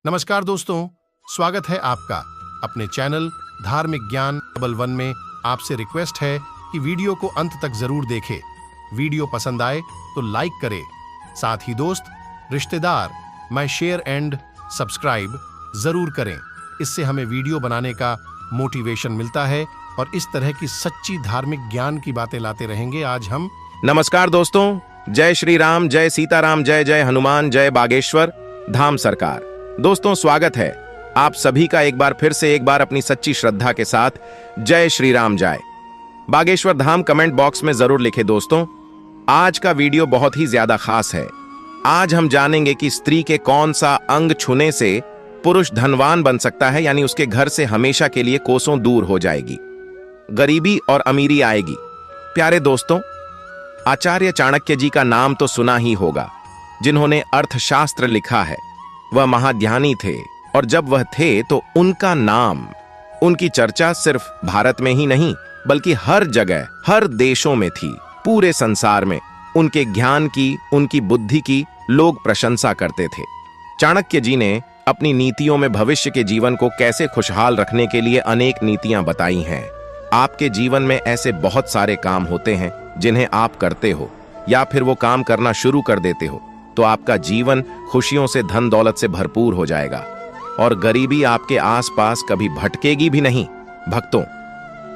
नमस्कार दोस्तों, स्वागत है आपका अपने चैनल धार्मिक ज्ञान डबल वन में। आपसे रिक्वेस्ट है कि वीडियो को अंत तक जरूर देखें। वीडियो पसंद आए तो लाइक करें। साथ ही दोस्त, रिश्तेदार में शेयर एंड सब्सक्राइब जरूर करें। इससे हमें वीडियो बनाने का मोटिवेशन मिलता है और इस तरह की सच्ची धार्मिक ज्ञान की बातें लाते रहेंगे। आज हम नमस्कार दोस्तों, जय श्री राम, जय सीताराम, जय जय हनुमान, जय बागेश्वर धाम सरकार। दोस्तों, स्वागत है आप सभी का एक बार अपनी सच्ची श्रद्धा के साथ जय श्री राम जय बागेश्वर धाम कमेंट बॉक्स में जरूर लिखे। दोस्तों, आज का वीडियो बहुत ही ज्यादा खास है। आज हम जानेंगे कि स्त्री के कौन सा अंग छूने से पुरुष धनवान बन सकता है, यानी उसके घर से हमेशा के लिए कोसों दूर हो जाएगी, गरीबी और अमीरी आएगी। प्यारे दोस्तों, आचार्य चाणक्य जी का नाम तो सुना ही होगा, जिन्होंने अर्थशास्त्र लिखा है। वह महाज्ञानी थे और जब वह थे तो उनका नाम, उनकी चर्चा सिर्फ भारत में ही नहीं बल्कि हर जगह, हर देशों में थी। पूरे संसार में उनके ज्ञान की, उनकी बुद्धि की लोग प्रशंसा करते थे। चाणक्य जी ने अपनी नीतियों में भविष्य के जीवन को कैसे खुशहाल रखने के लिए अनेक नीतियां बताई हैं। आपके जीवन में ऐसे बहुत सारे काम होते हैं जिन्हें आप करते हो या फिर वो काम करना शुरू कर देते हो तो आपका जीवन खुशियों से, धन दौलत से भरपूर हो जाएगा और गरीबी आपके आसपास कभी भटकेगी भी नहीं। भक्तों,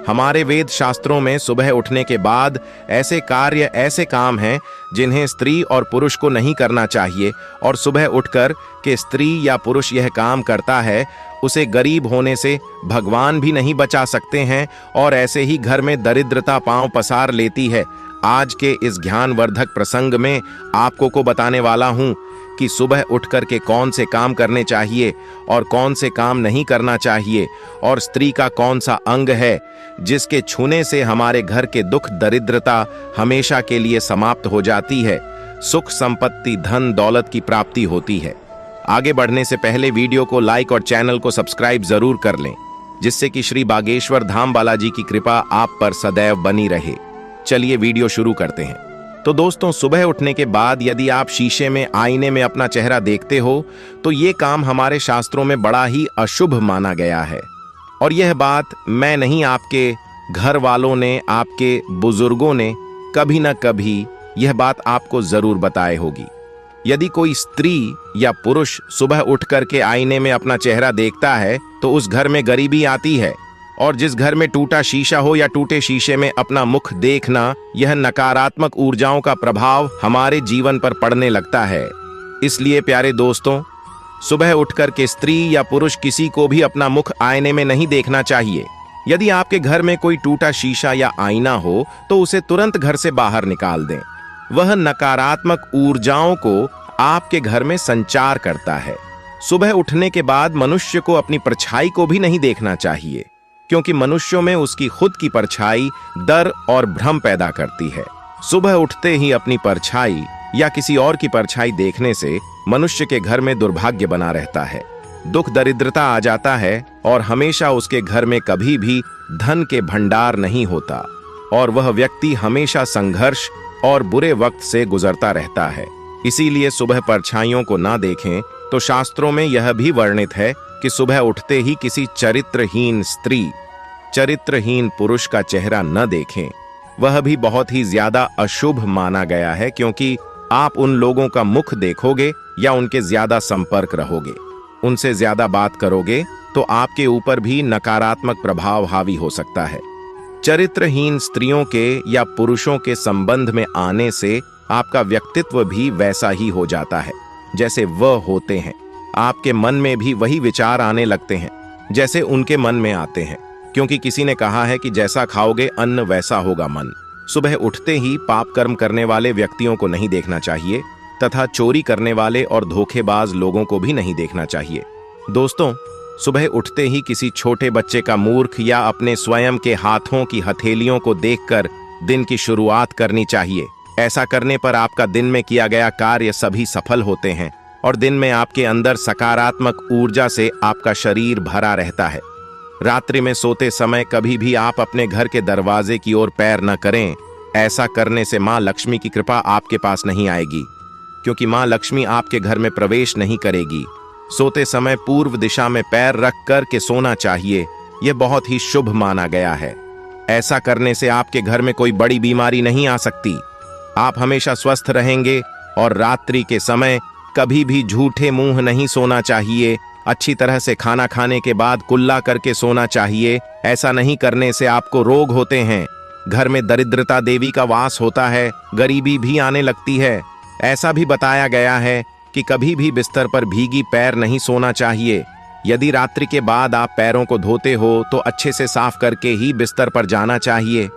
हमारे वेद शास्त्रों में सुबह उठने के बाद ऐसे कार्य, ऐसे काम हैं जिन्हें स्त्री और पुरुष को नहीं करना चाहिए, और सुबह उठकर के स्त्री या पुरुष यह काम करता है उसे गरीब होने से भगवान भी नहीं बचा सकते हैं और ऐसे ही घर में दरिद्रता पांव पसार लेती है। आज के इस ज्ञानवर्धक प्रसंग में आपको को बताने वाला हूं कि सुबह उठकर के कौन से काम करने चाहिए और कौन से काम नहीं करना चाहिए, और स्त्री का कौन सा अंग है जिसके छूने से हमारे घर के दुख, दरिद्रता हमेशा के लिए समाप्त हो जाती है, सुख, संपत्ति, धन दौलत की प्राप्ति होती है। आगे बढ़ने से पहले वीडियो को लाइक और चैनल को सब्सक्राइब जरूर कर लें, जिससे कि श्री बागेश्वर धाम बालाजी की कृपा आप पर सदैव बनी रहे। चलिए वीडियो शुरू करते हैं। तो दोस्तों, सुबह उठने के बाद यदि आप शीशे में, आईने में अपना चेहरा देखते हो तो ये काम हमारे शास्त्रों में बड़ा ही अशुभ माना गया है। और यह बात मैं नहीं, आपके घर वालों ने, आपके बुजुर्गों ने कभी न कभी यह बात आपको जरूर बताए होगी। यदि कोई स्त्री या पुरुष सुबह उठ करके आईने में अपना चेहरा देखता है तो उस घर में गरीबी आती है, और जिस घर में टूटा शीशा हो या टूटे शीशे में अपना मुख देखना, यह नकारात्मक ऊर्जाओं का प्रभाव हमारे जीवन पर पड़ने लगता है। इसलिए प्यारे दोस्तों, सुबह उठकर के स्त्री या पुरुष किसी को भी अपना मुख आईने में नहीं देखना चाहिए। यदि आपके घर में कोई टूटा शीशा या आईना हो तो उसे तुरंत घर से बाहर निकाल दें। वह नकारात्मक ऊर्जाओं को आपके घर में संचार करता है। सुबह उठने के बाद मनुष्य को अपनी परछाई को भी नहीं देखना चाहिए, क्योंकि मनुष्यों में उसकी खुद की परछाई डर और भ्रम पैदा करती है। सुबह उठते ही अपनी परछाई या किसी और की परछाई देखने से मनुष्य के घर में दुर्भाग्य बना रहता है, दुख दरिद्रता आ जाता है और हमेशा उसके घर में कभी भी धन के भंडार नहीं होता और वह व्यक्ति हमेशा संघर्ष और बुरे वक्त से गुजरता रहता है। इसीलिए सुबह परछाइयों को ना देखें। तो शास्त्रों में यह भी वर्णित है कि सुबह उठते ही किसी चरित्रहीन स्त्री, चरित्रहीन पुरुष का चेहरा न देखें। वह भी बहुत ही ज्यादा अशुभ माना गया है, क्योंकि आप उन लोगों का मुख देखोगे या उनके ज्यादा संपर्क रहोगे, उनसे ज्यादा बात करोगे तो आपके ऊपर भी नकारात्मक प्रभाव हावी हो सकता है। चरित्रहीन स्त्रियों के या पुरुषों के संबंध में आने से आपका व्यक्तित्व भी वैसा ही हो जाता है जैसे वह होते हैं। आपके मन में भी वही विचार आने लगते हैं जैसे उनके मन में आते हैं, क्योंकि किसी ने कहा है कि जैसा खाओगे अन्न वैसा होगा मन। सुबह उठते ही पाप कर्म करने वाले व्यक्तियों को नहीं देखना चाहिए तथा चोरी करने वाले और धोखेबाज लोगों को भी नहीं देखना चाहिए। दोस्तों, सुबह उठते ही किसी छोटे बच्चे का मूर्ख या अपने स्वयं के हाथों की हथेलियों को देखकर दिन की शुरुआत करनी चाहिए। ऐसा करने पर आपका दिन में किया गया कार्य सभी सफल होते हैं और दिन में आपके अंदर सकारात्मक ऊर्जा से आपका शरीर भरा रहता है। रात्रि में सोते समय कभी भी आप अपने घर के दरवाजे की ओर पैर न करें। ऐसा करने से मां लक्ष्मी की कृपा आपके पास नहीं आएगी, क्योंकि मां लक्ष्मी आपके घर में प्रवेश नहीं करेगी। सोते समय पूर्व दिशा में पैर रख कर के सोना चाहिए। यह बहुत ही शुभ माना गया है। ऐसा करने से आपके घर में कोई बड़ी बीमारी नहीं आ सकती। आप हमेशा स्वस्थ रहेंगे। और रात्रि के समय कभी भी झूठे मुंह नहीं सोना चाहिए। अच्छी तरह से खाना खाने के बाद कुल्ला करके सोना चाहिए। ऐसा नहीं करने से आपको रोग होते हैं। घर में दरिद्रता देवी का वास होता है, गरीबी भी आने लगती है। ऐसा भी बताया गया है कि कभी भी बिस्तर पर भीगी पैर नहीं सोना चाहिए। यदि रात्रि के बाद आप पैरों को धोते हो तो अच्छे से साफ करके ही बिस्तर पर जाना चाहिए।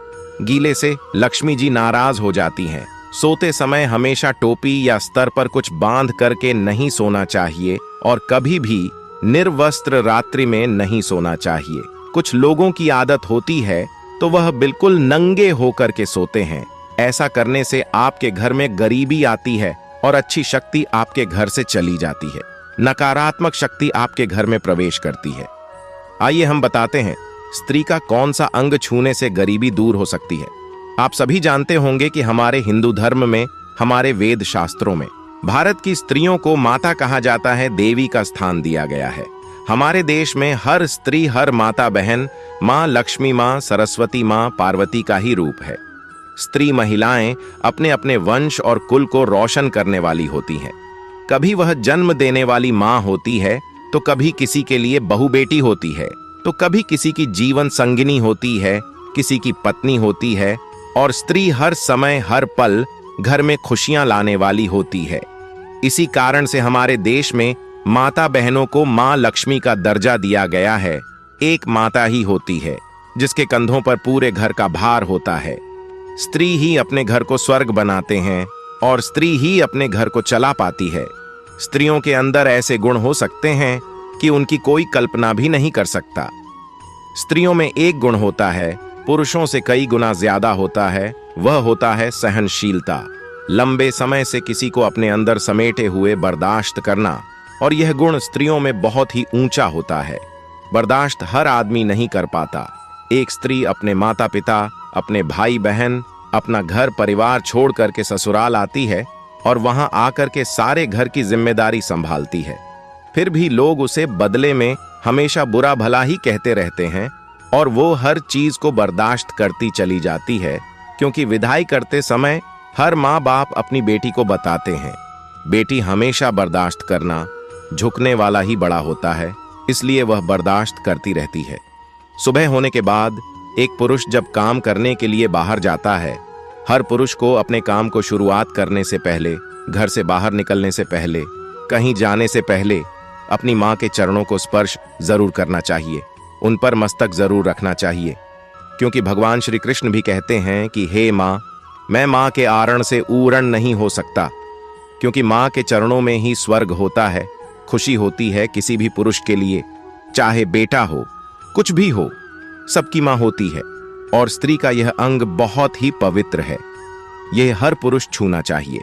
गीले से लक्ष्मी जी नाराज हो जाती हैं। सोते समय हमेशा टोपी या स्तर पर कुछ बांध करके नहीं सोना चाहिए और कभी भी निर्वस्त्र रात्रि में नहीं सोना चाहिए। कुछ लोगों की आदत होती है तो वह बिल्कुल नंगे होकर के सोते हैं। ऐसा करने से आपके घर में गरीबी आती है और अच्छी शक्ति आपके घर से चली जाती है। नकारात्मक शक्ति आपके घर में प्रवेश करती है। आइए हम बताते हैं स्त्री का कौन सा अंग छूने से गरीबी दूर हो सकती है। आप सभी जानते होंगे कि हमारे हिंदू धर्म में, हमारे वेद शास्त्रों में भारत की स्त्रियों को माता कहा जाता है, देवी का स्थान दिया गया है। हमारे देश में हर स्त्री, हर माता बहन माँ लक्ष्मी, माँ सरस्वती, माँ पार्वती का ही रूप है। स्त्री महिलाएं अपने अपने वंश और कुल को रोशन करने वाली होती हैं। कभी वह जन्म देने वाली माँ होती है तो कभी किसी के लिए बहू बेटी होती है, तो कभी किसी की जीवन संगिनी होती है, किसी की पत्नी होती है। और स्त्री हर समय हर पल घर में खुशियां लाने वाली होती है। इसी कारण से हमारे देश में माता बहनों को माँ लक्ष्मी का दर्जा दिया गया है। एक माता ही होती है जिसके कंधों पर पूरे घर का भार होता है। स्त्री ही अपने घर को स्वर्ग बनाते हैं और स्त्री ही अपने घर को चला पाती है। स्त्रियों के अंदर ऐसे गुण हो सकते हैं कि उनकी कोई कल्पना भी नहीं कर सकता। स्त्रियों में एक गुण होता है, पुरुषों से कई गुना ज्यादा होता है। वह होता है सहनशीलता। लंबे समय से किसी को अपने अंदर समेटे हुए बर्दाश्त करना। और यह गुण स्त्रियों में बहुत ही ऊंचा होता है। बर्दाश्त हर आदमी नहीं कर पाता। एक स्त्री अपने माता पिता, अपने भाई बहन, अपना घर परिवार छोड़ करके ससुराल आती है और वहां आकर के सारे घर की जिम्मेदारी संभालती है। फिर भी लोग उसे बदले में हमेशा बुरा भला ही कहते रहते हैं और वो हर चीज को बर्दाश्त करती चली जाती है, क्योंकि विदाई करते समय हर माँ बाप अपनी बेटी को बताते हैं, बेटी हमेशा बर्दाश्त करना, झुकने वाला ही बड़ा होता है, इसलिए वह बर्दाश्त करती रहती है। सुबह होने के बाद एक पुरुष जब काम करने के लिए बाहर जाता है, हर पुरुष को अपने काम को शुरुआत करने से पहले, घर से बाहर निकलने से पहले, कहीं जाने से पहले अपनी माँ के चरणों को स्पर्श जरूर करना चाहिए। उन पर मस्तक जरूर रखना चाहिए, क्योंकि भगवान श्री कृष्ण भी कहते हैं कि हे माँ, मैं माँ के आरण से ऊरण नहीं हो सकता, क्योंकि माँ के चरणों में ही स्वर्ग होता है। खुशी होती है किसी भी पुरुष के लिए, चाहे बेटा हो, कुछ भी हो, सबकी माँ होती है। और स्त्री का यह अंग बहुत ही पवित्र है, यह हर पुरुष छूना चाहिए।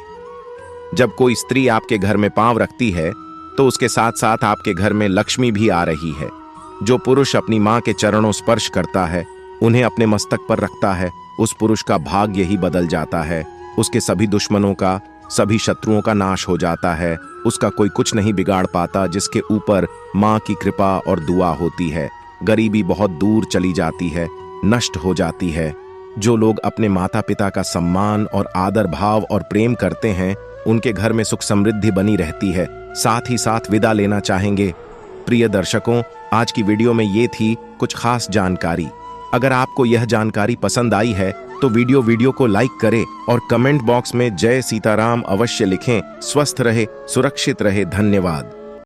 जब कोई स्त्री आपके घर में पांव रखती है तो उसके साथ साथ आपके घर में लक्ष्मी भी आ रही है। जो पुरुष अपनी माँ के चरणों स्पर्श करता है, उन्हें अपने मस्तक पर रखता है, उस पुरुष का भाग्य ही बदल जाता है। उसके सभी दुश्मनों का, सभी शत्रुओं का नाश हो जाता है। उसका कोई कुछ नहीं बिगाड़ पाता, जिसके ऊपर माँ की कृपा और दुआ होती है। गरीबी बहुत दूर चली जाती है, नष्ट हो जाती है। जो लोग अपने माता पिता का सम्मान और आदर भाव और प्रेम करते हैं, उनके घर में सुख समृद्धि बनी रहती है। साथ ही साथ विदा लेना चाहेंगे। प्रिय दर्शकों, आज की वीडियो में ये थी कुछ खास जानकारी। अगर आपको यह जानकारी पसंद आई है तो वीडियो को लाइक करें और कमेंट बॉक्स में जय सीताराम अवश्य लिखें। स्वस्थ रहे, सुरक्षित रहे। धन्यवाद।